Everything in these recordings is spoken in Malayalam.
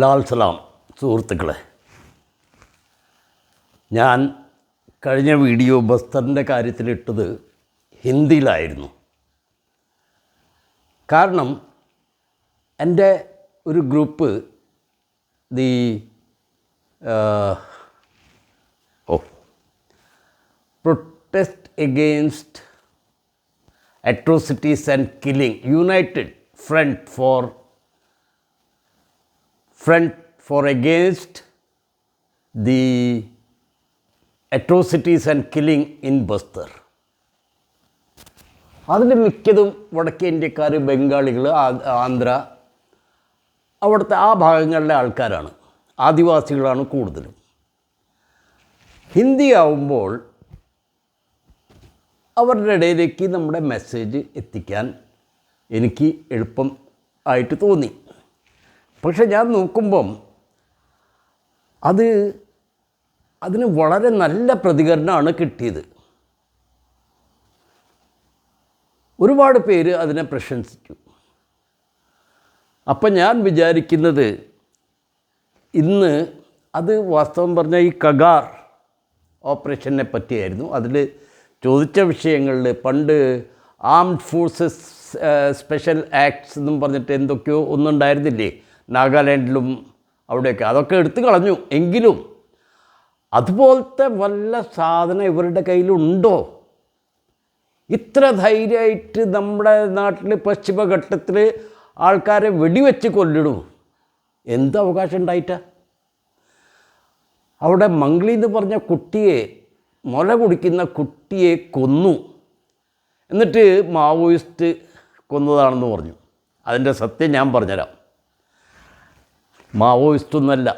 ലാൽ സലാം സുഹൃത്തുക്കളെ, ഞാൻ കഴിഞ്ഞ വീഡിയോ ബസ്തറിൻ്റെ കാര്യത്തിലിട്ടത് ഹിന്ദിയിലായിരുന്നു. കാരണം എൻ്റെ ഒരു group protest against atrocities and killing united front for against the atrocities and killing in Bastar. അതിൽ മിക്കതും വടക്കേ ഇന്ത്യക്കാർ, ബംഗാളികൾ, ആന്ധ്ര, അവിടുത്തെ ആ ഭാഗങ്ങളിലെ ആൾക്കാരാണ്, ആദിവാസികളാണ് കൂടുതലും. ഹിന്ദി ആവുമ്പോൾ അവരുടെ ഇടയിലേക്ക് നമ്മുടെ മെസ്സേജ് എത്തിക്കാൻ എനിക്ക് എളുപ്പം ആയിട്ട് തോന്നി. പക്ഷെ ഞാൻ നോക്കുമ്പം അതിന് വളരെ നല്ല പ്രതികരണമാണ് കിട്ടിയത്. ഒരുപാട് പേര് അതിനെ പ്രശംസിച്ചു. അപ്പം ഞാൻ വിചാരിക്കുന്നത്, ഇന്ന് അത് വാസ്തവം പറഞ്ഞാൽ ഈ കഗാർ ഓപ്പറേഷനെ പറ്റിയായിരുന്നു. അതിൽ ചോദിച്ച വിഷയങ്ങളിൽ പണ്ട് ആംഡ് ഫോഴ്സസ് സ്പെഷ്യൽ ആക്ട്സ് എന്നും പറഞ്ഞിട്ട് എന്തൊക്കെയോ ഒന്നുണ്ടായിരുന്നില്ലേ നാഗാലാൻഡിലും അവിടെയൊക്കെ, അതൊക്കെ എടുത്തു കളഞ്ഞു. എങ്കിലും അതുപോലത്തെ വല്ല സാധനം ഇവരുടെ കയ്യിലുണ്ടോ? ഇത്ര ധൈര്യമായിട്ട് നമ്മുടെ നാട്ടിൽ പശ്ചിമഘട്ടത്തിൽ ആൾക്കാരെ വെടിവെച്ച് കൊല്ലിടും. എന്ത് അവകാശം ഉണ്ടായിട്ടാ? അവിടെ മംഗ്ലി എന്ന് പറഞ്ഞ കുട്ടിയെ, മുല കുടിക്കുന്ന കുട്ടിയെ കൊന്നു. എന്നിട്ട് മാവോയിസ്റ്റ് കൊന്നതാണെന്ന് പറഞ്ഞു. അതിൻ്റെ സത്യം ഞാൻ പറഞ്ഞുതരാം. മാവോയിസ്റ്റൊന്നല്ല.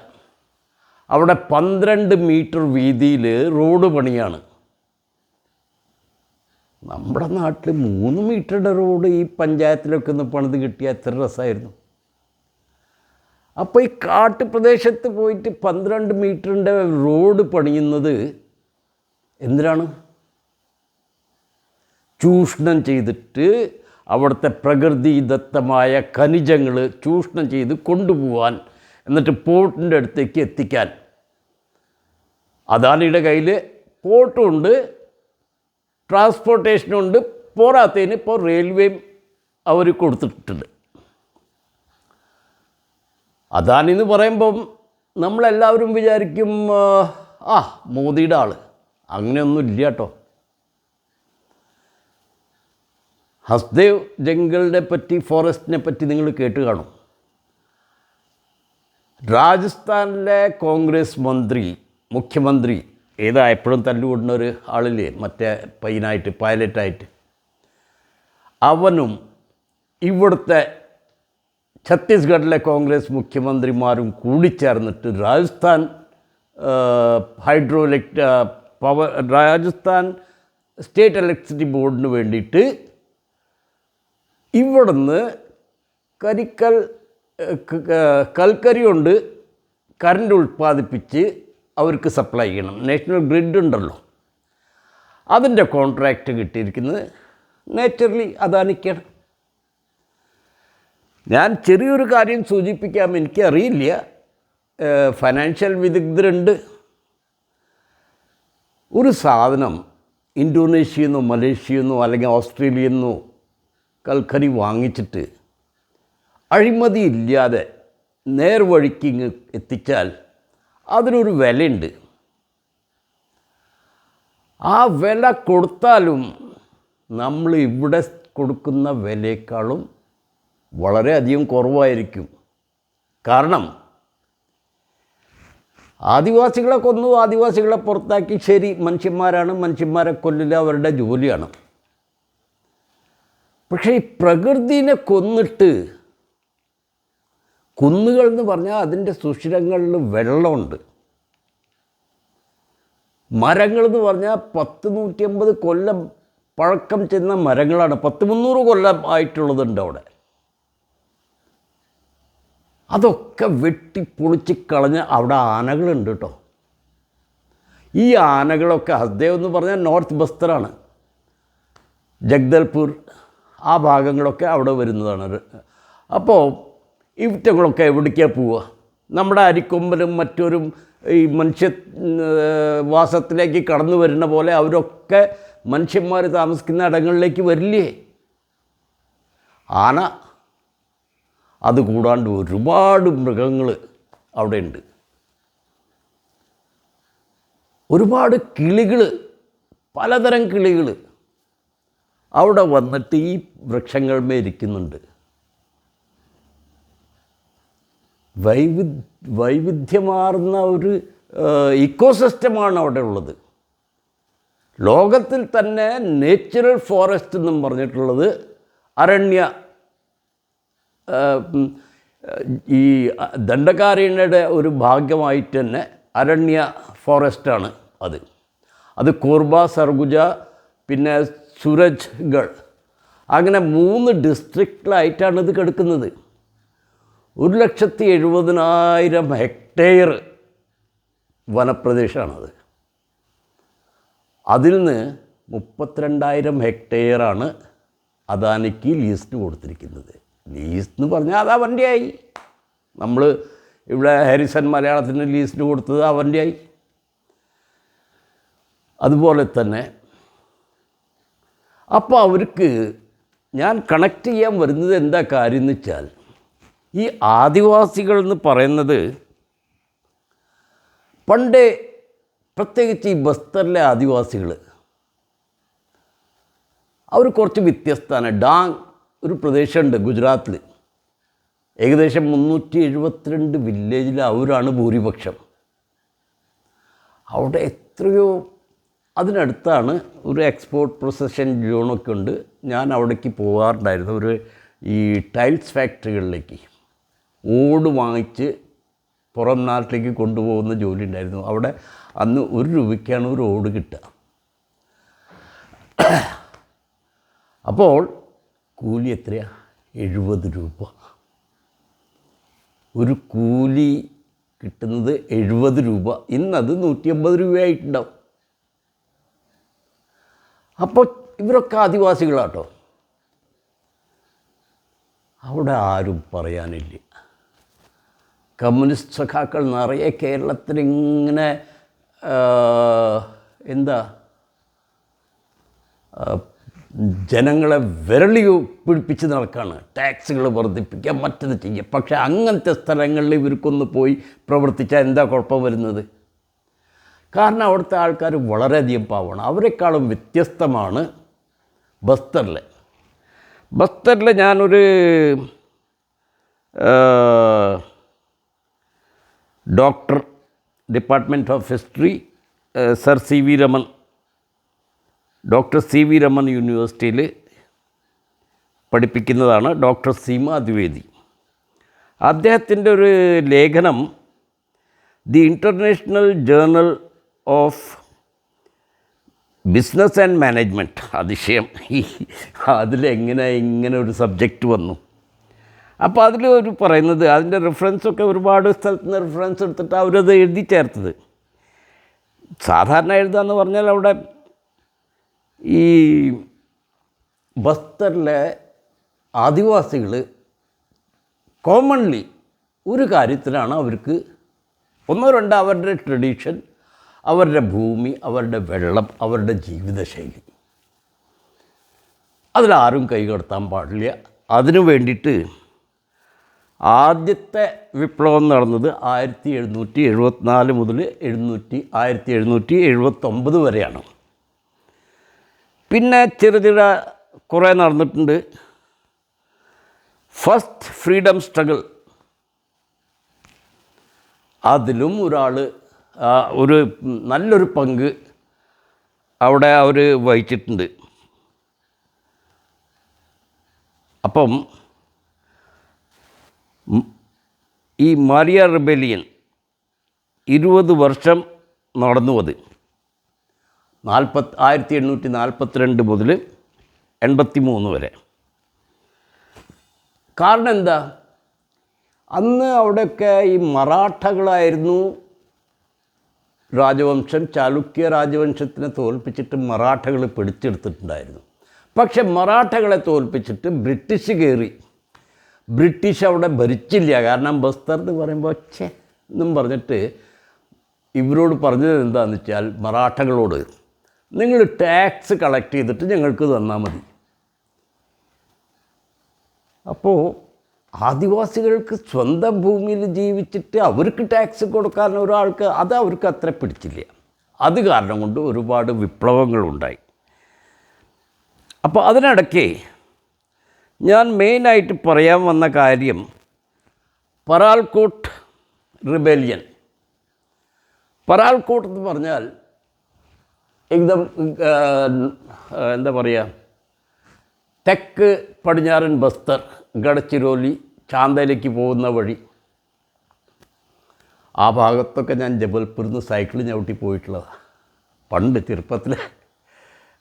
അവിടെ 12 മീറ്റർ വീതിയിൽ റോഡ് പണിയാണ്. നമ്മുടെ നാട്ടിൽ 3 മീറ്ററുടെ റോഡ് ഈ പഞ്ചായത്തിലൊക്കെ ഒന്ന് പണിത് കിട്ടിയാൽ എത്ര രസമായിരുന്നു. അപ്പോൾ ഈ കാട്ടുപ്രദേശത്ത് പോയിട്ട് 12 മീറ്ററിൻ്റെ റോഡ് പണിയുന്നത് എന്തിനാണ്? ചൂഷണം ചെയ്തിട്ട് അവിടുത്തെ പ്രകൃതിദത്തമായ ഖനിജങ്ങൾ ചൂഷണം ചെയ്ത് കൊണ്ടുപോകാൻ, എന്നിട്ട് പോർട്ടിൻ്റെ അടുത്തേക്ക് എത്തിക്കാൻ. അദാനിയുടെ കയ്യിൽ പോർട്ടുമുണ്ട്, ട്രാൻസ്പോർട്ടേഷനുണ്ട്, പോരാത്തതിന് ഇപ്പോൾ റെയിൽവേയും അവർ കൊടുത്തിട്ടുണ്ട്. അദാനി എന്ന് പറയുമ്പം നമ്മളെല്ലാവരും വിചാരിക്കും മോദിയുടെ ആൾ. അങ്ങനെയൊന്നും ഇല്ല കേട്ടോ. ഹസ്ദേവ് ജംഗലിനെ പറ്റി, ഫോറസ്റ്റിനെ പറ്റി നിങ്ങൾ കേട്ട് കാണും. രാജസ്ഥാനിലെ കോൺഗ്രസ് മുഖ്യമന്ത്രി എപ്പോഴും തല്ലുകൊണ്ടുന്ന ഒരു ആളില്ലേ, മറ്റേ പൈലറ്റായിട്ട്, അവനും ഇവിടുത്തെ ഛത്തീസ്ഗഡിലെ കോൺഗ്രസ് മുഖ്യമന്ത്രിമാരും കൂടിച്ചേർന്നിട്ട് രാജസ്ഥാൻ രാജസ്ഥാൻ സ്റ്റേറ്റ് ഇലക്ട്രിസിറ്റി ബോർഡിന് വേണ്ടിയിട്ട് ഇവിടുന്ന് കൽക്കരി കൊണ്ട് കറണ്ട് ഉൽപ്പാദിപ്പിച്ച് അവർക്ക് സപ്ലൈ ചെയ്യണം. നാഷണൽ ഗ്രിഡ് ഉണ്ടല്ലോ, അതിൻ്റെ കോൺട്രാക്റ്റ് കിട്ടിയിരിക്കുന്നത് നേച്ചറലി അദാനിക്കാണ്. ഞാൻ ചെറിയൊരു കാര്യം സൂചിപ്പിക്കാം. എനിക്കറിയില്ല, ഫൈനാൻഷ്യൽ വിദഗ്ധരുണ്ട്. ഒരു സാധനം ഇന്തോനേഷ്യയിൽ നിന്നോ മലേഷ്യയിൽ നിന്നോ അല്ലെങ്കിൽ ഓസ്ട്രേലിയയിൽ നിന്നോ കൽക്കരി വാങ്ങിച്ചിട്ട് അഴിമതി ഇല്ലാതെ നേർവഴിക്ക് എത്തിച്ചാൽ അതിനൊരു വിലയുണ്ട്. ആ വില കൊടുത്താലും നമ്മൾ ഇവിടെ കൊടുക്കുന്ന വിലയേക്കാളും വളരെയധികം കുറവായിരിക്കും. കാരണം ആദിവാസികളെ കൊന്നു, ആദിവാസികളെ പുറത്താക്കി, ശരി, മനുഷ്യന്മാരാണ്, മനുഷ്യന്മാരെ കൊല്ലുക അവരുടെ ജോലിയാണ്. പക്ഷേ ഈ പ്രകൃതിനെ കൊന്നിട്ട്, കുന്നുകൾ എന്ന് പറഞ്ഞാൽ അതിൻ്റെ സുഷിരങ്ങളിൽ വെള്ളമുണ്ട്. മരങ്ങളെന്ന് പറഞ്ഞാൽ 150 കൊല്ലം പഴക്കം ചെന്ന മരങ്ങളാണ്. 300 കൊല്ലം ആയിട്ടുള്ളതുണ്ട് അവിടെ. അതൊക്കെ വെട്ടിപ്പൊളിച്ച് കളഞ്ഞ് അവിടെ ആനകളുണ്ട് കേട്ടോ. ഈ ആനകളൊക്കെ, ഹസ്ദേവ് എന്ന് പറഞ്ഞാൽ നോർത്ത് ബസ്തറാണ്, ജഗ്ദൽപൂർ ആ ഭാഗങ്ങളൊക്കെ അവിടെ വരുന്നതാണ്. അപ്പോൾ ഇവറ്റകളൊക്കെ എവിടേക്കാണ് പോവുക? നമ്മുടെ അരിക്കൊമ്പനും മറ്റൊരു ഈ മനുഷ്യ വാസത്തിലേക്ക് കടന്നു വരുന്ന പോലെ അവരൊക്കെ മനുഷ്യന്മാർ താമസിക്കുന്ന ഇടങ്ങളിലേക്ക് വരില്ലേ? ആന, അത് കൂടാണ്ട് ഒരുപാട് മൃഗങ്ങൾ അവിടെയുണ്ട്. ഒരുപാട് കിളികൾ, പലതരം കിളികൾ അവിടെ വന്നിട്ട് ഈ വൃക്ഷങ്ങളിന്മേൽ ഇരിക്കുന്നുണ്ട്. വൈവിധ്യമാർന്ന ഒരു ഇക്കോസിസ്റ്റമാണ് അവിടെ ഉള്ളത്. ലോകത്തിൽ തന്നെ നേച്ചുറൽ ഫോറസ്റ്റ് എന്നും പറഞ്ഞിട്ടുള്ളത് ഈ ദണ്ഡകാരണ്യയുടെ ഒരു ഭാഗമായിട്ട് തന്നെ അരണ്യ ഫോറസ്റ്റാണ് അത് കൂർബ, സർഗുജ, പിന്നെ സൂരജ്ഗഡ്, അങ്ങനെ 3 ഡിസ്ട്രിക്റ്റിലായിട്ടാണ് ഇത് കിടക്കുന്നത്. 1,70,000 ഹെക്ടെയർ വനപ്രദേശമാണത്. അതിൽ നിന്ന് 32,000 ഹെക്ടെയറാണ് അദാനിക്ക് ലീസിന് കൊടുത്തിരിക്കുന്നത്. ലീസ് എന്ന് പറഞ്ഞാൽ അത് അവൻ്റെ ആയി. നമ്മൾ ഇവിടെ ഹാരിസൺ മലയാളത്തിന് ലീസിന് കൊടുത്തത് അവൻ്റെ ആയി. അതുപോലെ തന്നെ അപ്പോൾ അവർക്ക് ഞാൻ കണക്ട് ചെയ്യാൻ വരുന്നത് എന്താ കാര്യം എന്ന് വെച്ചാൽ, ഈ ആദിവാസികൾ എന്ന് പറയുന്നത് പണ്ട്, പ്രത്യേകിച്ച് ഈ ബസ്തറിലെ ആദിവാസികൾ, അവർ കുറച്ച് വ്യത്യസ്തമാണ്. ഡാങ് ഒരു പ്രദേശമുണ്ട് ഗുജറാത്തിൽ, ഏകദേശം 372 വില്ലേജിൽ അവരാണ് ഭൂരിപക്ഷം. അവിടെ എത്രയോ, അതിനടുത്താണ് ഒരു എക്സ്പോർട്ട് പ്രൊസഷൻ സോണൊക്കെ ഉണ്ട്. ഞാൻ അവിടേക്ക് പോകാറുണ്ടായിരുന്നു. ഈ ടൈൽസ് ഫാക്ടറികളിലേക്ക് ഓട് വാങ്ങിച്ച് പുറം നാട്ടിലേക്ക് കൊണ്ടുപോകുന്ന ജോലി ഉണ്ടായിരുന്നു. അവിടെ അന്ന് 1 രൂപയ്ക്കാണ് ഒരു ഓട് കിട്ടുക. അപ്പോൾ കൂലി എത്രയാണ്? 70 രൂപ. ഒരു കൂലി കിട്ടുന്നത് 70 രൂപ. ഇന്നത് 150 രൂപയായിട്ടുണ്ടാവും. അപ്പോൾ ഇവരൊക്കെ ആദിവാസികളാട്ടോ. അവിടെ ആരും പറയാനില്ല. കമ്മ്യൂണിസ്റ്റ് സഖാക്കൾ നിറയെ കേരളത്തിൽ ഇങ്ങനെ ജനങ്ങളെ വിരളി പിടിപ്പിച്ച് നടക്കുകയാണ്. ടാക്സുകൾ വർദ്ധിപ്പിക്കുക, മറ്റത് ചെയ്യുക. പക്ഷേ അങ്ങനത്തെ സ്ഥലങ്ങളിൽ ഇവർക്കൊന്ന് പോയി പ്രവർത്തിച്ചാൽ എന്താ കുഴപ്പം വരുന്നത്? കാരണം അവിടുത്തെ ആൾക്കാർ വളരെയധികം പാവമാണ്. അവരെക്കാളും വ്യത്യസ്തമാണ് ബസ്തറിൽ ഞാനൊരു doctor, department of history, sir C V Raman, doctor C V Raman യൂണിവേഴ്സിറ്റിയിൽ പഠിപ്പിക്കുന്നതാണ്, ഡോക്ടർ സീമ ദ്വിവേദി. അദ്ദേഹത്തിൻ്റെ ഒരു ലേഖനം the international journal of business and management, അതിശയം, അതിലെങ്ങനെ ഇങ്ങനെ ഒരു സബ്ജക്റ്റ് വന്നു. അപ്പോൾ അതിൽ ഒരു പറയുന്നത്, അതിൻ്റെ റെഫറൻസൊക്കെ ഒരുപാട് സ്ഥലത്ത് നിന്ന് റെഫറൻസ് എടുത്തിട്ട് അവരത് എഴുതി ചേർത്തത്. സാധാരണ എഴുതാമെന്ന് പറഞ്ഞാൽ അവിടെ ഈ ബസ്തറിലെ ആദിവാസികൾ കോമൺലി ഒരു കാര്യത്തിലാണ് അവർക്ക് ഒന്നോ രണ്ടോ അവരുടെ ട്രഡീഷൻ, അവരുടെ ഭൂമി, അവരുടെ വെള്ളം, അവരുടെ ജീവിതശൈലി, അതിലാരും കൈകടത്താൻ പാടില്ല. അതിനു വേണ്ടിയിട്ട് ആദ്യത്തെ വിപ്ലവം നടന്നത് 1774 മുതൽ 1779 വരെയാണ്. പിന്നെ ചെറുതിട കുറേ നടന്നിട്ടുണ്ട്. ഫസ്റ്റ് ഫ്രീഡം സ്ട്രഗിൾ, അതിലും ഒരു നല്ലൊരു പങ്ക് അവിടെ അവർ വഹിച്ചിട്ടുണ്ട്. അപ്പം ഈ മാരിയ റിബേലിയൻ 20 വർഷം നടന്നു. അത് 1842 മുതൽ 83 വരെ. കാരണം എന്താ? അന്ന് അവിടെയൊക്കെ ഈ മറാഠകളായിരുന്നു രാജവംശം. ചാലുക്യ രാജവംശത്തിനെ തോൽപ്പിച്ചിട്ട് മറാഠകൾ പിടിച്ചെടുത്തിട്ടുണ്ടായിരുന്നു. പക്ഷെ മറാഠകളെ തോൽപ്പിച്ചിട്ട് ബ്രിട്ടീഷ് കയറി. ബ്രിട്ടീഷ് അവിടെ ഭരിച്ചില്ല. കാരണം ബസ്തർ എന്ന് പറയുമ്പോൾ ഛേ എന്നും പറഞ്ഞിട്ട് ഇവരോട് പറഞ്ഞത് എന്താണെന്ന് വെച്ചാൽ മറാഠകളോട്, നിങ്ങൾ ടാക്സ് കളക്ട് ചെയ്തിട്ട് ഞങ്ങൾക്ക് തന്നാൽ മതി. അപ്പോൾ ആദിവാസികൾക്ക് സ്വന്തം ഭൂമിയിൽ ജീവിച്ചിട്ട് അവർക്ക് ടാക്സ് കൊടുക്കാൻ ഒരാൾക്ക് അത് അവർക്ക് അത്ര പിടിച്ചില്ല. അത് കാരണം കൊണ്ട് ഒരുപാട് വിപ്ലവങ്ങളുണ്ടായി. അപ്പോൾ അതിനിടയ്ക്ക് ഞാൻ മെയിനായിട്ട് പറയാൻ വന്ന കാര്യം പരാൽക്കോട്ട് റിബേലിയൻ. പരാൽക്കോട്ട് എന്ന് പറഞ്ഞാൽ ഏകദം എന്താ പറയുക, തെക്ക് പടിഞ്ഞാറൻ ബസ്തർ, ഗഡ്ചിരോലി, ചാന്തയിലേക്ക് പോകുന്ന വഴി. ആ ഭാഗത്തൊക്കെ ഞാൻ ജബൽപൂരിൽ നിന്ന് സൈക്കിൾ ചവിട്ടി പോയിട്ടുള്ളതാണ് പണ്ട് ചെറുപ്പത്തിൽ.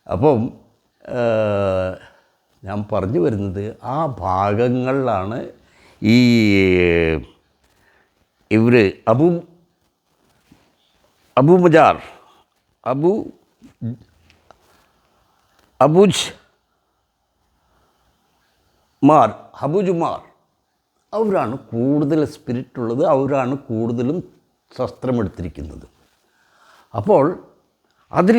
അപ്പം ഞാൻ പറഞ്ഞു വരുന്നത് ആ ഭാഗങ്ങളിലാണ് ഈ ഇവർ ഹബുജുമാർ അവരാണ് കൂടുതൽ സ്പിരിറ്റുള്ളത്, അവരാണ് കൂടുതലും ശസ്ത്രമെടുത്തിരിക്കുന്നത്. അപ്പോൾ അതിൽ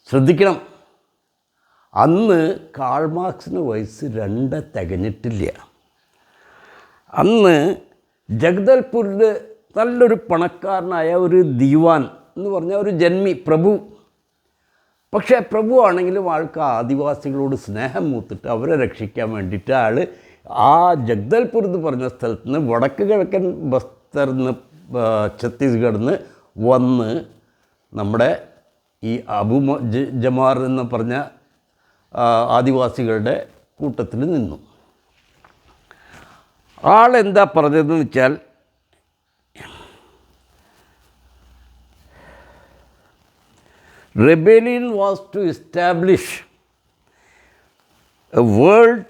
ശ്രദ്ധിക്കണം, അന്ന് കാൾ മാർക്സിന് വയസ്സ് 2 തികഞ്ഞിട്ടില്ല. അന്ന് ജഗദൽപൂരിൽ നല്ലൊരു പണക്കാരനായ ഒരു ദിവാൻ എന്ന് പറഞ്ഞാൽ ഒരു ജന്മി പ്രഭു. പക്ഷേ പ്രഭു ആണെങ്കിലും ആൾക്ക് ആദിവാസികളോട് സ്നേഹം മൂത്തിട്ട് അവരെ രക്ഷിക്കാൻ വേണ്ടിയിട്ട് ആൾ ആ ജഗദൽപൂർ എന്ന് പറഞ്ഞ സ്ഥലത്ത് നിന്ന് വടക്ക് കിഴക്കൻ ബസ്തറിൽ നിന്ന് ഛത്തീസ്ഗഡിൽ നിന്ന് വന്ന് നമ്മുടെ ഈ ജമാർ എന്ന് പറഞ്ഞ ആദിവാസികളുടെ കൂട്ടത്തിൽ നിന്നു. ആളെന്താ പറഞ്ഞതെന്ന് വെച്ചാൽ, rebellion was to establish a world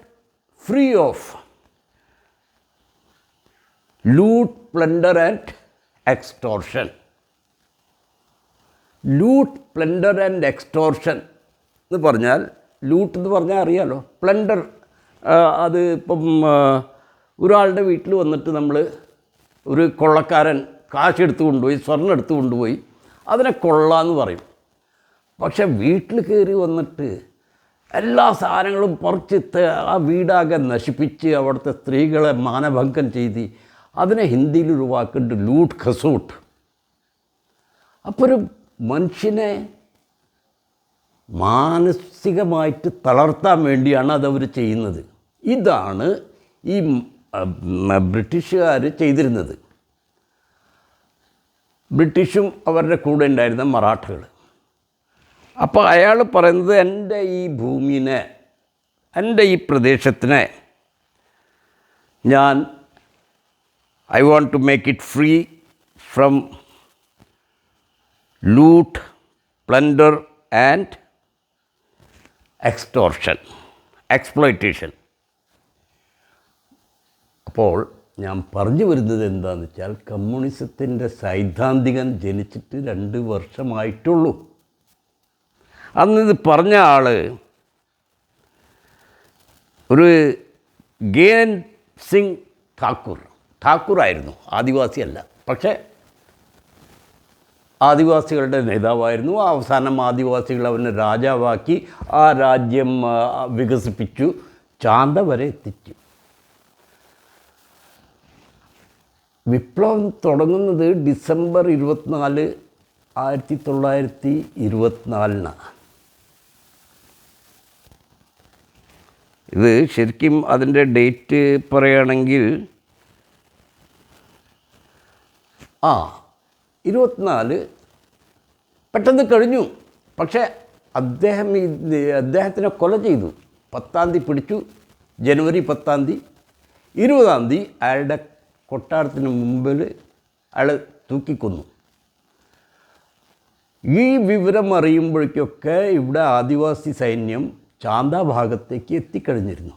free of loot, plunder and extortion. Loot, plunder and extortion എന്ന് പറഞ്ഞാൽ, ലൂട്ട് എന്ന് പറഞ്ഞാൽ അറിയാലോ, പ്ലണ്ടർ അത് ഇപ്പം ഒരാളുടെ വീട്ടിൽ വന്നിട്ട് നമ്മൾ ഒരു കൊള്ളക്കാരൻ കാശ് എടുത്തു കൊണ്ടുപോയി, സ്വർണ്ണം എടുത്തു കൊണ്ടുപോയി, അതിനെ കൊള്ളാന്ന് പറയും. പക്ഷെ വീട്ടിൽ കയറി വന്നിട്ട് എല്ലാ സാധനങ്ങളും പറിച്ച് ആ വീടാകെ നശിപ്പിച്ച് അവിടുത്തെ സ്ത്രീകളെ മാനഭംഗം ചെയ്ത് അതിനെ ഹിന്ദിയിലൊരു വാക്കുണ്ട്, ലൂട്ട് ഖസൂട്ട്. അപ്പോൾ ഒരു മനുഷ്യനെ മാനസികമായിട്ട് തളർത്താൻ വേണ്ടിയാണ് അതവർ ചെയ്യുന്നത്. ഇതാണ് ഈ ബ്രിട്ടീഷുകാർ ചെയ്തിരുന്നത്. ബ്രിട്ടീഷും അവരുടെ കൂടെ ഉണ്ടായിരുന്ന മറാഠകൾ. അപ്പോൾ അയാൾ പറയുന്നത്, എൻ്റെ ഈ ഭൂമിനെ, എൻ്റെ ഈ പ്രദേശത്തിനെ ഞാൻ I want to make it free from loot, plunder and exploitation. അപ്പോൾ ഞാൻ പറഞ്ഞു വരുന്നത് എന്താണെന്ന് വെച്ചാൽ, കമ്മ്യൂണിസത്തിൻ്റെ സൈദ്ധാന്തികൻ ജനിച്ചിട്ട് 2 വർഷമായിട്ടുള്ളൂ. അന്നിത് പറഞ്ഞ ആൾ ഒരു ഗേൻ സിംഗ് ഠാക്കൂറായിരുന്നു, ആദിവാസിയല്ല. പക്ഷേ ആദിവാസികളുടെ നേതാവായിരുന്നു. അവസാനം ആദിവാസികൾ അവനെ രാജാവാക്കി ആ രാജ്യം വികസിപ്പിച്ചു, ചാന്ത വരെ എത്തിച്ചു. വിപ്ലവം തുടങ്ങുന്നത് ഡിസംബർ 24, 1924. ഇത് ശരിക്കും അതിൻ്റെ ഡേറ്റ് പറയുകയാണെങ്കിൽ 24 പെട്ടെന്ന് കഴിഞ്ഞു. പക്ഷേ അദ്ദേഹത്തിനെ കൊല ചെയ്തു. 10-ാം തീയതി പിടിച്ചു, ജനുവരി 10-ാം തീയതി. 20-ാം തീയതി അയാളുടെ കൊട്ടാരത്തിന് മുമ്പിൽ അയാൾ തൂക്കിക്കൊന്നു. ഈ വിവരം അറിയുമ്പോഴേക്കൊക്കെ ഇവിടെ ആദിവാസി സൈന്യം ചാന്ത ഭാഗത്തേക്ക് എത്തിക്കഴിഞ്ഞിരുന്നു.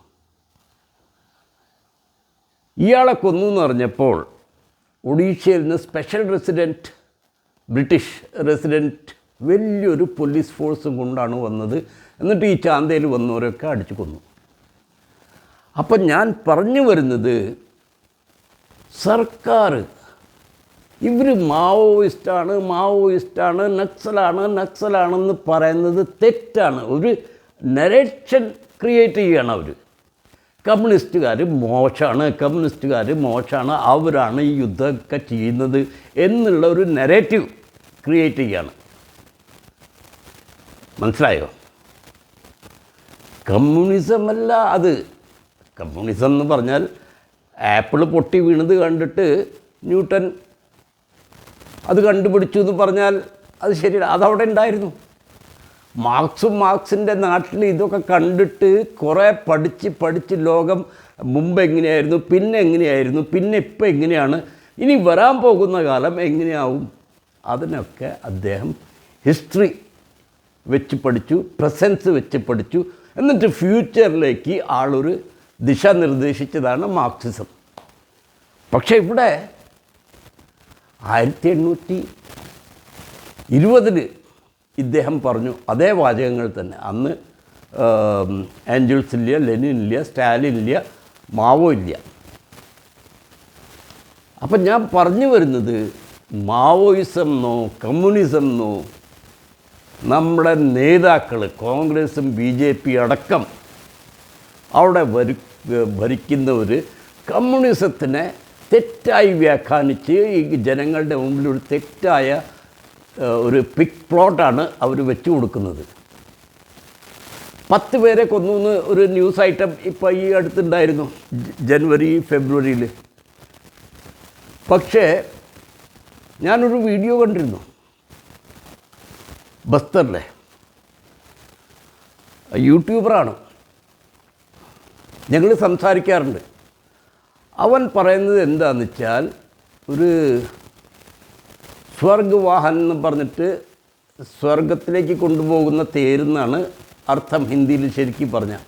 ഇയാളെ കൊന്നു എന്ന് പറഞ്ഞപ്പോൾ ഒഡീഷയിൽ നിന്ന് സ്പെഷ്യൽ റെസിഡൻറ്റ്, ബ്രിട്ടീഷ് റെസിഡൻറ്റ് വലിയൊരു പോലീസ് ഫോഴ്സും കൊണ്ടാണ് വന്നത്. എന്നിട്ട് ഈ ചാന്തയിൽ വന്നവരൊക്കെ അടിച്ചു കൊന്നു. അപ്പം ഞാൻ പറഞ്ഞു വരുന്നത്, സർക്കാർ ഇവർ മാവോയിസ്റ്റാണ്, നക്സലാണെന്ന് പറയുന്നത് തെറ്റാണ്. ഒരു നരേഷൻ ക്രിയേറ്റ് ചെയ്യുകയാണ് അവർ. കമ്മ്യൂണിസ്റ്റുകാർ മോശമാണ്, അവരാണ് ഈ യുദ്ധമൊക്കെ ചെയ്യുന്നത് എന്നുള്ള ഒരു നരേറ്റീവ് ക്രിയേറ്റ് ചെയ്യുകയാണ്. മനസ്സിലായോ? കമ്മ്യൂണിസമല്ല അത്. കമ്മ്യൂണിസം എന്ന് പറഞ്ഞാൽ ആപ്പിൾ പൊട്ടി വീണത് കണ്ടിട്ട് ന്യൂട്ടൻ അത് കണ്ടുപിടിച്ചു എന്ന് പറഞ്ഞാൽ അത് ശരിയല്ല. അതവിടെ ഉണ്ടായിരുന്നു. മാർക്സിൻ്റെ നാട്ടിൽ ഇതൊക്കെ കണ്ടിട്ട് കുറേ പഠിച്ച് ലോകം മുമ്പ് എങ്ങനെയായിരുന്നു, പിന്നെ ഇപ്പം എങ്ങനെയാണ്, ഇനി വരാൻ പോകുന്ന കാലം എങ്ങനെയാവും, അതിനൊക്കെ അദ്ദേഹം ഹിസ്റ്ററി വെച്ച് പഠിച്ചു, പ്രസൻസ് വെച്ച് പഠിച്ചു. എന്നിട്ട് ഫ്യൂച്ചറിലേക്ക് ആളൊരു ദിശ നിർദ്ദേശിച്ചതാണ് മാർക്സിസം. പക്ഷേ ഇവിടെ 1820 ഇദ്ദേഹം പറഞ്ഞു അതേ വാചകങ്ങൾ തന്നെ. അന്ന് ആഞ്ചൽസ് ഇല്ല, ലെനിൻ ഇല്ല, സ്റ്റാലിൻ ഇല്ല, മാവോ ഇല്ല. അപ്പം ഞാൻ പറഞ്ഞു വരുന്നത്, മാവോയിസം എന്നോ കമ്മ്യൂണിസം എന്നോ നമ്മുടെ നേതാക്കൾ കോൺഗ്രസും BJP അടക്കം അവിടെ ഭരിക്കുന്നവർ കമ്മ്യൂണിസത്തിനെ തെറ്റായി വ്യാഖ്യാനിച്ച് ഈ ജനങ്ങളുടെ മുമ്പിൽ ഒരു തെറ്റായ ഒരു പിക് പ്ലോട്ടാണ് അവർ വെച്ചു കൊടുക്കുന്നത്. 10 പേരെ കൊന്നു എന്ന് ഒരു ന്യൂസ് ഐറ്റം ഇപ്പോൾ ഈ അടുത്തുണ്ടായിരുന്നു, ജനുവരി ഫെബ്രുവരിയിൽ. പക്ഷേ ഞാനൊരു വീഡിയോ കണ്ടിരുന്നു ബസ്തറിലെ, യൂട്യൂബറാണ്, ഞങ്ങൾ സംസാരിക്കാറുണ്ട്. അവൻ പറയുന്നത് എന്താണെന്ന് വെച്ചാൽ, ഒരു സ്വർഗവാഹൻ എന്ന് പറഞ്ഞിട്ട് സ്വർഗത്തിലേക്ക് കൊണ്ടുപോകുന്ന തേരെന്നാണ് അർത്ഥം ഹിന്ദിയിൽ ശരിക്കും പറഞ്ഞാൽ.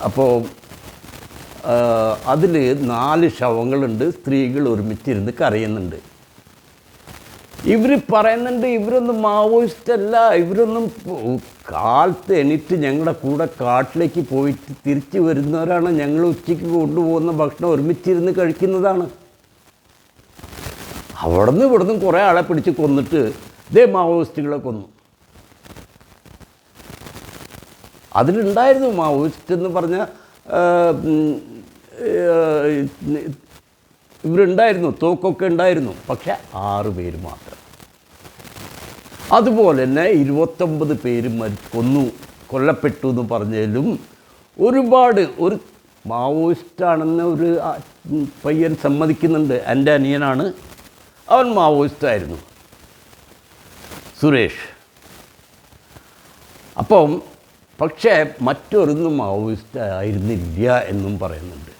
അപ്പോൾ അതിൽ 4 ശവങ്ങളുണ്ട്, സ്ത്രീകൾ ഒരുമിച്ചിരുന്ന് കരയുന്നുണ്ട്. ഇവർ പറയുന്നുണ്ട് ഇവരൊന്നും മാവോയിസ്റ്റ് അല്ല, ഇവരൊന്നും കാലത്ത് എണീറ്റ് ഞങ്ങളുടെ കൂടെ കാട്ടിലേക്ക് പോയിട്ട് തിരിച്ച് വരുന്നവരാണ്, ഞങ്ങൾ ഉച്ചയ്ക്ക് കൊണ്ടുപോകുന്ന ഭക്ഷണം ഒരുമിച്ചിരുന്ന് കഴിക്കുന്നതാണ്. ഇവിടുന്ന് കുറേ ആളെ പിടിച്ച് കൊന്നിട്ട് ഇതേ മാവോയിസ്റ്റുകളെ കൊന്നു. അതിലുണ്ടായിരുന്നു മാവോയിസ്റ്റ് എന്ന് പറഞ്ഞാൽ ഇവരുണ്ടായിരുന്നു, തോക്കൊക്കെ ഉണ്ടായിരുന്നു. പക്ഷെ 6 പേര് മാത്രം. അതുപോലെ തന്നെ 29 പേര് കൊല്ലപ്പെട്ടു എന്ന് പറഞ്ഞാലും ഒരുപാട്, ഒരു മാവോയിസ്റ്റാണെന്ന് ഒരു പയ്യൻ സമ്മതിക്കുന്നുണ്ട്. എൻ്റെ അനിയനാണ്, അവൻ മാവോയിസ്റ്റായിരുന്നു, സുരേഷ്. അപ്പം പക്ഷേ മറ്റൊരൊന്നും മാവോയിസ്റ്റ് ആയിരുന്നില്ല എന്നും പറയുന്നുണ്ട്.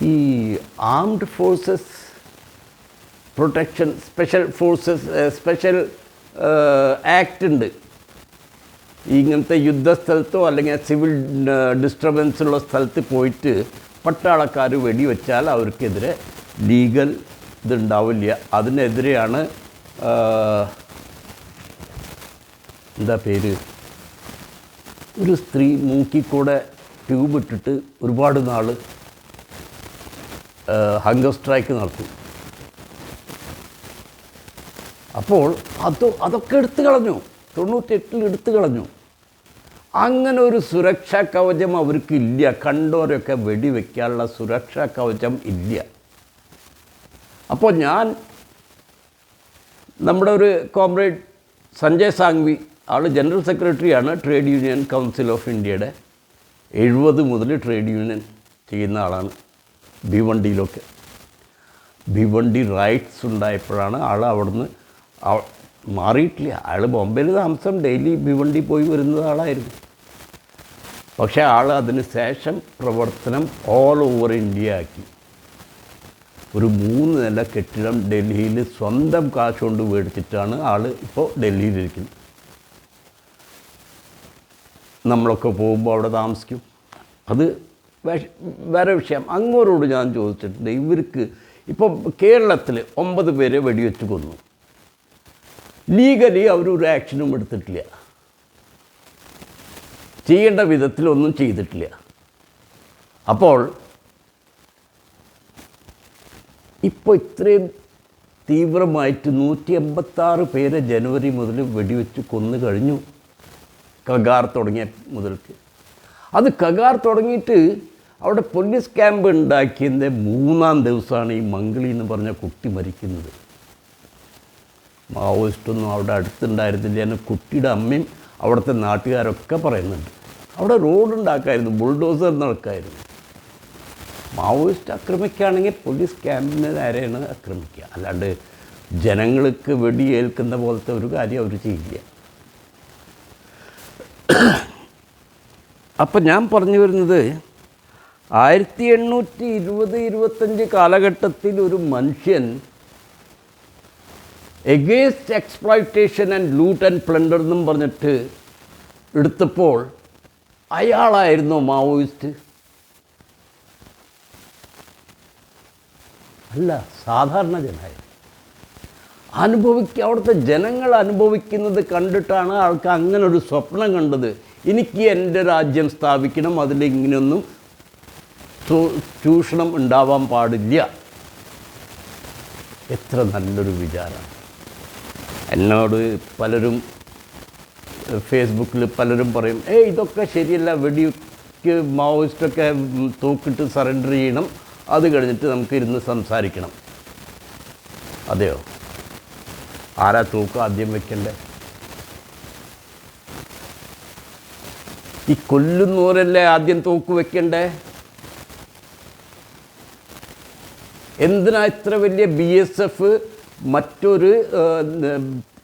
ഈ armed forces protection special act ഉണ്ട്. ഇങ്ങനത്തെ യുദ്ധസ്ഥലത്തോ അല്ലെങ്കിൽ സിവിൽ ഡിസ്റ്റർബൻസുള്ള സ്ഥലത്ത് പോയിട്ട് പട്ടാളക്കാർ വെടിവെച്ചാൽ അവർക്കെതിരെ ലീഗൽ ഇതുണ്ടാവില്ല. അതിനെതിരെയാണ് എന്താ പേര്, ഒരു സ്ത്രീ മൂക്കിക്കൂടെ ട്യൂബ് ഇട്ടിട്ട് ഒരുപാട് നാൾ ഹങ്കർ സ്ട്രൈക്ക് നടത്തി. അപ്പോൾ അതൊക്കെ എടുത്തു കളഞ്ഞു, 98 എടുത്തു കളഞ്ഞു. അങ്ങനെ ഒരു സുരക്ഷാ കവചം അവർക്കില്ല. കണ്ടവരൊക്കെ വെടിവെക്കാനുള്ള സുരക്ഷാ കവചം ഇല്ല. അപ്പോൾ ഞാൻ, നമ്മുടെ ഒരു കോമ്രേഡ് സഞ്ജയ് സാങ്വി, ആൾ ജനറൽ സെക്രട്ടറിയാണ് ട്രേഡ് യൂണിയൻ കൗൺസിൽ ഓഫ് ഇന്ത്യയുടെ. 70 മുതൽ ട്രേഡ് യൂണിയൻ ചെയ്യുന്ന ആളാണ്. ഭിവണ്ടിയിലൊക്കെ ഭിവണ്ടി റൈറ്റ്സ് ഉണ്ടായപ്പോഴാണ് ആൾ അവിടുന്ന് മാറിയിട്ടില്ല. അയാൾ ബോംബെയിൽ താമസം, ഡെയിലി ഭിവണ്ടി പോയി വരുന്ന ആളായിരുന്നു. പക്ഷേ ആൾ അതിന് ശേഷം പ്രവർത്തനം ഓൾ ഓവർ ഇന്ത്യ ആക്കി. ഒരു 3 നില കെട്ടിടം ഡൽഹിയിൽ സ്വന്തം കാശ് കൊണ്ട് മേടിച്ചിട്ടാണ് ആൾ ഇപ്പോൾ ഡൽഹിയിലിരിക്കുന്നത്. നമ്മളൊക്കെ പോകുമ്പോൾ അവിടെ താമസിക്കും. അത് വേറെ വിഷയം. അങ്ങോരോട് ഞാൻ ചോദിച്ചിട്ടുണ്ട്, ഇവർക്ക് ഇപ്പം കേരളത്തിൽ 9 പേരെ വെടിവെച്ച് കൊന്നു. ലീഗലി അവരൊരു ആക്ഷനും എടുത്തിട്ടില്ല. ചെയ്യേണ്ട വിധത്തിലൊന്നും ചെയ്തിട്ടില്ല. അപ്പോൾ ഇപ്പോൾ ഇത്രയും തീവ്രമായിട്ട് 186 പേരെ ജനുവരി മുതൽ വെടിവെച്ച് കൊന്നു കഴിഞ്ഞു, കഗാർ തുടങ്ങിയ മുതൽക്ക്. അത് കഗാർ തുടങ്ങിയിട്ട് അവിടെ പോലീസ് ക്യാമ്പ് ഉണ്ടാക്കിയതിൻ്റെ 3-ാം ദിവസമാണ് ഈ മംഗളി എന്ന് പറഞ്ഞ കുട്ടി മരിക്കുന്നത്. മാവോയിസ്റ്റൊന്നും അവിടെ അടുത്തുണ്ടായിരുന്നില്ല എന്ന് കുട്ടിയുടെ അമ്മയും അവിടുത്തെ നാട്ടുകാരൊക്കെ പറയുന്നുണ്ട്. അവിടെ റോഡ് ഉണ്ടാക്കായിരുന്നു, ബുൾഡോസർ നടക്കായിരുന്നു. മാവോയിസ്റ്റ് ആക്രമിക്കുകയാണെങ്കിൽ പോലീസ് ക്യാമ്പിന് നേരെയാണ് ആക്രമിക്കുക, അല്ലാണ്ട് ജനങ്ങൾക്ക് വെടിയേൽക്കുന്ന പോലത്തെ ഒരു കാര്യം അവർ ചെയ്യില്ല. അപ്പം ഞാൻ പറഞ്ഞു വരുന്നത് 1820-25 കാലഘട്ടത്തിൽ ഒരു മനുഷ്യൻ against exploitation and loot and plunder എന്നും പറഞ്ഞിട്ട് എടുത്തപ്പോൾ അയാളായിരുന്നോ മാവോയിസ്റ്റ്? അല്ല, സാധാരണ ജനമായി അവിടുത്തെ ജനങ്ങൾ അനുഭവിക്കുന്നത് കണ്ടിട്ടാണ് ആൾക്ക് അങ്ങനെ ഒരു സ്വപ്നം കണ്ടത്. എനിക്ക് എൻ്റെ രാജ്യം സ്ഥാപിക്കണം, അതിലിങ്ങനെയൊന്നും ചൂഷണം ഉണ്ടാവാൻ പാടില്ല. എത്ര നല്ലൊരു വിചാരമാണ്. എന്നോട് പലരും ഫേസ്ബുക്കിൽ പലരും പറയും, ഇതൊക്കെ ശരിയല്ല, വെടിക്ക് മാവോയിസ്റ്റൊക്കെ തൂക്കിട്ട് സറണ്ടർ ചെയ്യണം, അത് കഴിഞ്ഞിട്ട് നമുക്ക് ഇരുന്ന് സംസാരിക്കണം. അതെയോ? ആരാ തൂക്ക് ആദ്യം വെക്കണ്ടേ? ഈ കൊല്ലുന്നവരല്ലേ ആദ്യം തൂക്ക് വെക്കണ്ടേ? എന്തിനാ ഇത്ര വലിയ BSF, മറ്റൊരു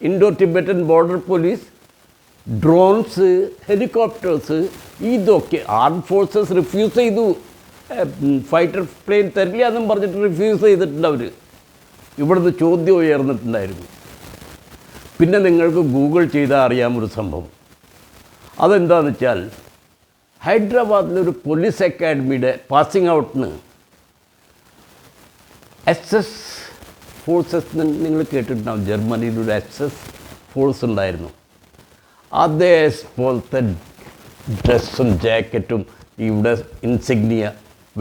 Indo Tibetan border police, drones, helicopters, ഇതൊക്കെ ആർമഡ് ഫോഴ്സസ് റിഫ്യൂസ് ചെയ്തു. ഫൈറ്റർ പ്ലെയിൻ തരില്ല എന്നും പറഞ്ഞിട്ട് റിഫ്യൂസ് ചെയ്തിട്ടുണ്ട് അവർ. ഇവിടുന്ന് ചോദ്യം ഉയർന്നിട്ടുണ്ടായിരുന്നു. പിന്നെ നിങ്ങൾക്ക് ഗൂഗിൾ ചെയ്താൽ അറിയാമൊരു സംഭവം. അതെന്താണെന്ന് വെച്ചാൽ, ഹൈദരാബാദിലൊരു പോലീസ് അക്കാഡമിയുടെ പാസിംഗ് ഔട്ടിന് SS ഫോഴ്സസ് നിങ്ങൾ കേട്ടിട്ടുണ്ടാവും. ജർമ്മനിയിലൊരു SS ഫോഴ്സ് ഉണ്ടായിരുന്നു. അതേപോലത്തെ ഡ്രസ്സും ജാക്കറ്റും ഇവിടെ ഇൻസിഗ്നിയ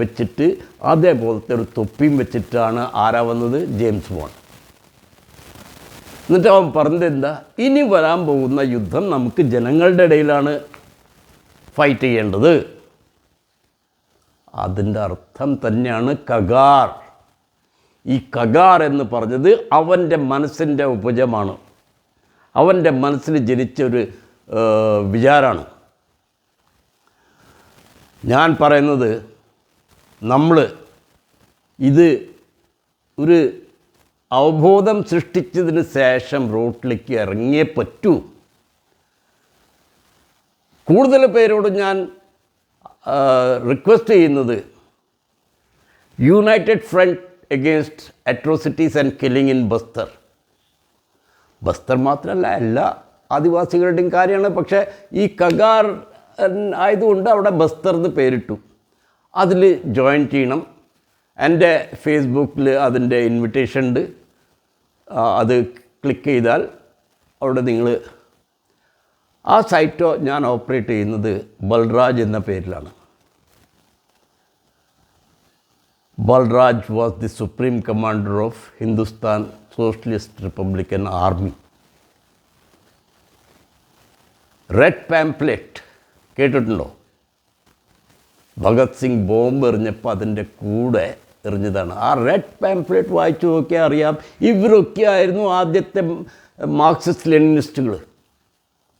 വെച്ചിട്ട് അതേപോലത്തെ ഒരു തൊപ്പിയും വെച്ചിട്ടാണ് ആരാ വന്നത്? James bond. എന്നിട്ട് അവൻ പറഞ്ഞത് എന്താ? ഇനി വരാൻ പോകുന്ന യുദ്ധം നമുക്ക് ജനങ്ങളുടെ ഇടയിലാണ് ഫൈറ്റ് ചെയ്യേണ്ടത്. അതിൻ്റെ അർത്ഥം തന്നെയാണ് കഗാർ. ഈ കഗാർ എന്ന് പറഞ്ഞത് അവൻ്റെ മനസ്സിൻ്റെ ഉപജമാണ്, അവൻ്റെ മനസ്സിൽ ജനിച്ചൊരു വിചാരമാണ്. ഞാൻ പറയുന്നത്, നമ്മൾ ഇത് ഒരു അവബോധം സൃഷ്ടിച്ചതിന് ശേഷം റോട്ടിലേക്ക് ഇറങ്ങിയേ പറ്റൂ. കൂടുതൽ പേരോട് ഞാൻ റിക്വസ്റ്റ് ചെയ്യുന്നത്, united front against atrocities and killing in Bastar. Bastar മാത്രമല്ല, എല്ലാ ആദിവാസികളുടെയും കാര്യമാണ്. പക്ഷേ ഈ കഗാർ ആയതുകൊണ്ട് അവിടെ ബസ്തർ എന്ന് പേരിട്ടു. അതിൽ ജോയിൻ ചെയ്യണം. എൻ്റെ ഫേസ്ബുക്കിൽ അതിൻ്റെ ഇൻവിറ്റേഷൻ ഉണ്ട്. അത് ക്ലിക്ക് ചെയ്താൽ അവിടെ നിങ്ങൾ ആ സൈറ്റോ ഞാൻ ഓപ്പറേറ്റ് ചെയ്യുന്നത് ബൽരാജ് എന്ന പേരിലാണ്. Balraj was the supreme commander of Hindustan socialist republican army. Red pamphlet കേട്ടിട്ടുണ്ടോ? ഭഗത് സിംഗ് ബോംബ് എറിഞ്ഞപ്പോൾ അതിൻ്റെ കൂടെ എറിഞ്ഞതാണ്. ആ റെഡ് പാംപ്ലെറ്റ് വായിച്ചു നോക്കിയാൽ അറിയാം, ഇവരൊക്കെ ആയിരുന്നു ആദ്യത്തെ മാർക്സിസ്റ്റ് ലെനിനിസ്റ്റുകൾ.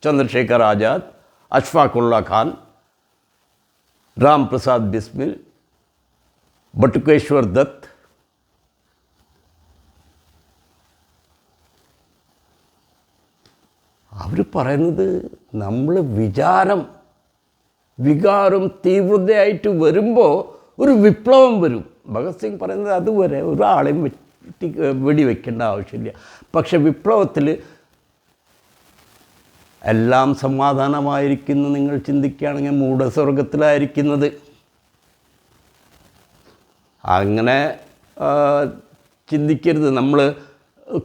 ചന്ദ്രശേഖർ ആസാദ്, അഷ്ഫാഖുള്ള ഖാൻ, രാം പ്രസാദ് ബിസ്മിൽ, ബട്ടുകേശ്വർ ദത്ത്. അവർ പറയുന്നത്, നമ്മൾ വികാരം തീവ്രതയായിട്ട് വരുമ്പോൾ ഒരു വിപ്ലവം വരും. ഭഗത് സിംഗ് പറയുന്നത് അതുവരെ ഒരാളെയും വെടിവെക്കേണ്ട ആവശ്യമില്ല. പക്ഷെ വിപ്ലവത്തിൽ എല്ലാം സമാധാനമായിരിക്കുന്നു നിങ്ങൾ ചിന്തിക്കുകയാണെങ്കിൽ മൂഢസ്വർഗത്തിലായിരിക്കുന്നത്. അങ്ങനെ ചിന്തിക്കരുത്. നമ്മൾ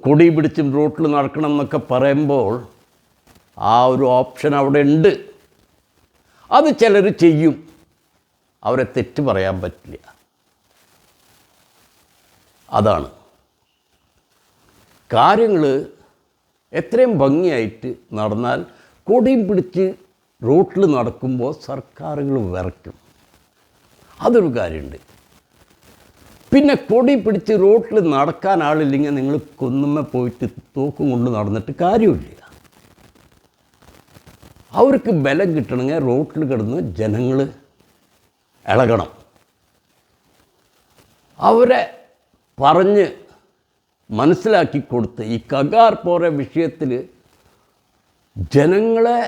കൊടി പിടിച്ചും റോട്ടിൽ നടക്കണം എന്നൊക്കെ പറയുമ്പോൾ ആ ഒരു ഓപ്ഷൻ അവിടെ ഉണ്ട്. അത് ചിലർ ചെയ്യും, അവരെ തെറ്റ് പറയാൻ പറ്റില്ല. അതാണ് കാര്യങ്ങൾ എത്രയും ഭംഗിയായിട്ട് നടന്നാൽ കൊടിയും പിടിച്ച് റോട്ടിൽ നടക്കുമ്പോൾ സർക്കാരുകൾ വിറയ്ക്കും. അതൊരു കാര്യമുണ്ട്. പിന്നെ കൊടി പിടിച്ച് റോട്ടിൽ നടക്കാൻ ആളില്ലെങ്കിൽ നിങ്ങൾ കൊന്നുമ്മ പോയിട്ട് തോക്കും കൊണ്ട് നടന്നിട്ട് കാര്യമില്ല. അവർക്ക് ബലം കിട്ടണമെങ്കിൽ റോട്ടിൽ കിടന്ന് ജനങ്ങൾ ഇളകണം. അവരെ പറഞ്ഞ് മനസ്സിലാക്കി കൊടുത്ത് ഈ കഗാർ പോര വിഷയത്തിൽ ജനങ്ങളെ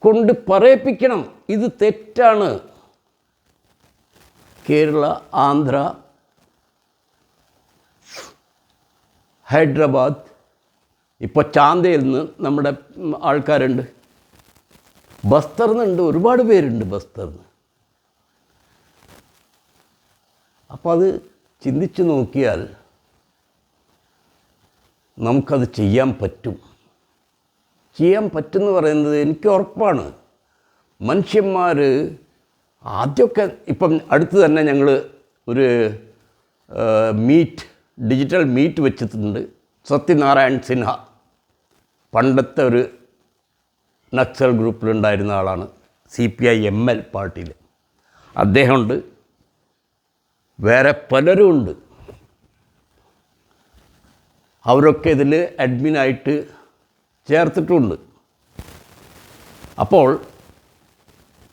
കൊണ്ട് പറയിപ്പിക്കണം, ഇത് തെറ്റാണ്. കേരള, ആന്ധ്ര, ഹൈദരാബാദ്, ഇപ്പോൾ ചാന്തയിൽ നിന്ന് നമ്മുടെ ആൾക്കാരുണ്ട്, ബസ്തറിന്നുണ്ട്, ഒരുപാട് പേരുണ്ട് ബസ്തറിന്ന്. അപ്പോൾ അത് ചിന്തിച്ച് നോക്കിയാൽ നമുക്കത് ചെയ്യാൻ പറ്റും. ചെയ്യാൻ പറ്റുമെന്ന് പറയുന്നത് എനിക്ക് ഉറപ്പാണ്. മനുഷ്യന്മാർ ആദ്യമൊക്കെ, ഇപ്പം അടുത്ത് തന്നെ ഞങ്ങൾ ഒരു ഡിജിറ്റൽ മീറ്റ് വെച്ചിട്ടുണ്ട്. സത്യനാരായൺ സിൻഹ പണ്ടത്തെ ഒരു നക്സൽ ഗ്രൂപ്പിലുണ്ടായിരുന്ന ആളാണ്, CPI ML പാർട്ടിയിൽ. അദ്ദേഹമുണ്ട്, വേറെ പലരും ഉണ്ട്. അവരൊക്കെ ഇതിൽ അഡ്മിനായിട്ട് ചേർത്തിട്ടുമുണ്ട്. അപ്പോൾ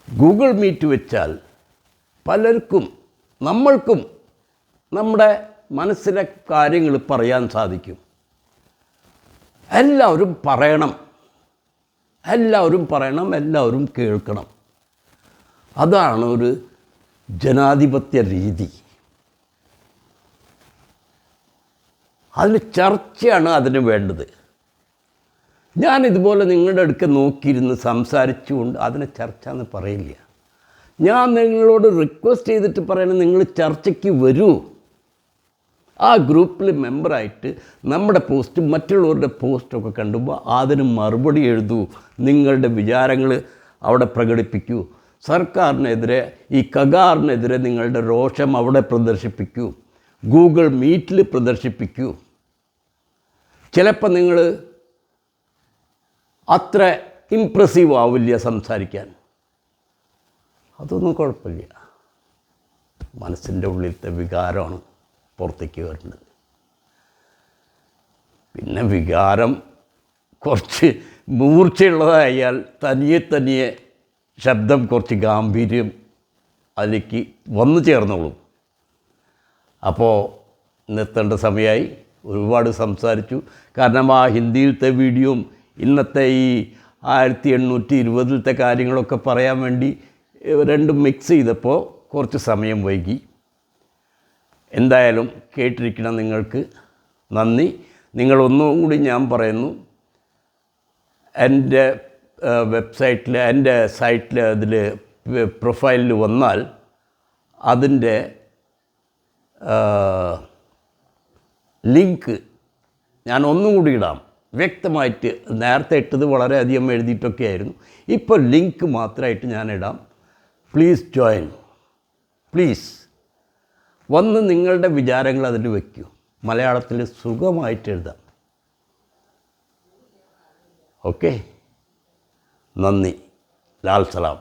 ഗൂഗിൾ മീറ്റ് വെച്ചാൽ പലർക്കും, നമ്മൾക്കും നമ്മുടെ മനസ്സിലെ കാര്യങ്ങൾ പറയാൻ സാധിക്കും. എല്ലാവരും പറയണം, എല്ലാവരും കേൾക്കണം. അതാണ് ഒരു ജനാധിപത്യ രീതി. അതിന് ചർച്ചയാണ് അതിന് വേണ്ടത്. ഞാനിതുപോലെ നിങ്ങളുടെ അടുക്ക നോക്കിയിരുന്ന് സംസാരിച്ചുകൊണ്ട് അതിനെ ചർച്ച എന്ന് പറയില്ല. ഞാൻ നിങ്ങളോട് റിക്വസ്റ്റ് ചെയ്തിട്ട് പറയണം, നിങ്ങൾ ചർച്ചയ്ക്ക് വരൂ. ആ ഗ്രൂപ്പിൽ മെമ്പറായിട്ട് നമ്മുടെ പോസ്റ്റ്, മറ്റുള്ളവരുടെ പോസ്റ്റൊക്കെ കണ്ടുമ്പോൾ അതിന് മറുപടി എഴുതൂ, നിങ്ങളുടെ വിചാരങ്ങൾ അവിടെ പ്രകടിപ്പിക്കൂ. സർക്കാരിനെതിരെ, ഈ കഗാറിനെതിരെ നിങ്ങളുടെ രോഷം അവിടെ പ്രദർശിപ്പിക്കൂ, ഗൂഗിൾ മീറ്റിൽ പ്രദർശിപ്പിക്കൂ. ചിലപ്പോൾ നിങ്ങൾ അത്ര ഇംപ്രസീവ് ആവില്ല സംസാരിക്കാൻ, അതൊന്നും കുഴപ്പമില്ല. മനസ്സിൻ്റെ ഉള്ളിലത്തെ വികാരമാണ് പുറത്തേക്ക് വരുന്നത്. പിന്നെ വികാരം കുറച്ച് മൂർച്ചയുള്ളതായാൽ തനിയെ ശബ്ദം കുറച്ച് ഗാംഭീര്യം അതിലേക്ക് വന്നു ചേർന്നോളും. അപ്പോൾ നിർത്തേണ്ട സമയമായി. ഒരുപാട് സംസാരിച്ചു. കാരണം ആ ഹിന്ദിയിലത്തെ വീഡിയോയും ഇന്നത്തെ ഈ 1820 കാര്യങ്ങളൊക്കെ പറയാൻ വേണ്ടി രണ്ടും മിക്സ് ചെയ്തപ്പോൾ കുറച്ച് സമയം വൈകി. എന്തായാലും കേട്ടിരിക്കണം നിങ്ങൾക്ക് നന്ദി. നിങ്ങളൊന്നും കൂടി ഞാൻ പറയുന്നു, എൻ്റെ വെബ്സൈറ്റിൽ, എൻ്റെ സൈറ്റിൽ, അതിൽ പ്രൊഫൈലിൽ വന്നാൽ അതിൻ്റെ ലിങ്ക് ഞാൻ ഒന്നും കൂടി ഇടാം വ്യക്തമായിട്ട്. നേരത്തെ ഇട്ടത് വളരെയധികം എഴുതിയിട്ടൊക്കെ ആയിരുന്നു. ഇപ്പോൾ ലിങ്ക് മാത്രമായിട്ട് ഞാൻ ഇടാം. പ്ലീസ് ജോയിൻ, പ്ലീസ് വന്ന് നിങ്ങളുടെ വിചാരങ്ങൾ അതിൽ വയ്ക്കൂ. മലയാളത്തിൽ സുഖമായിട്ട് എഴുതാം. ഓക്കെ, നന്ദി. ലാൽ സലാം.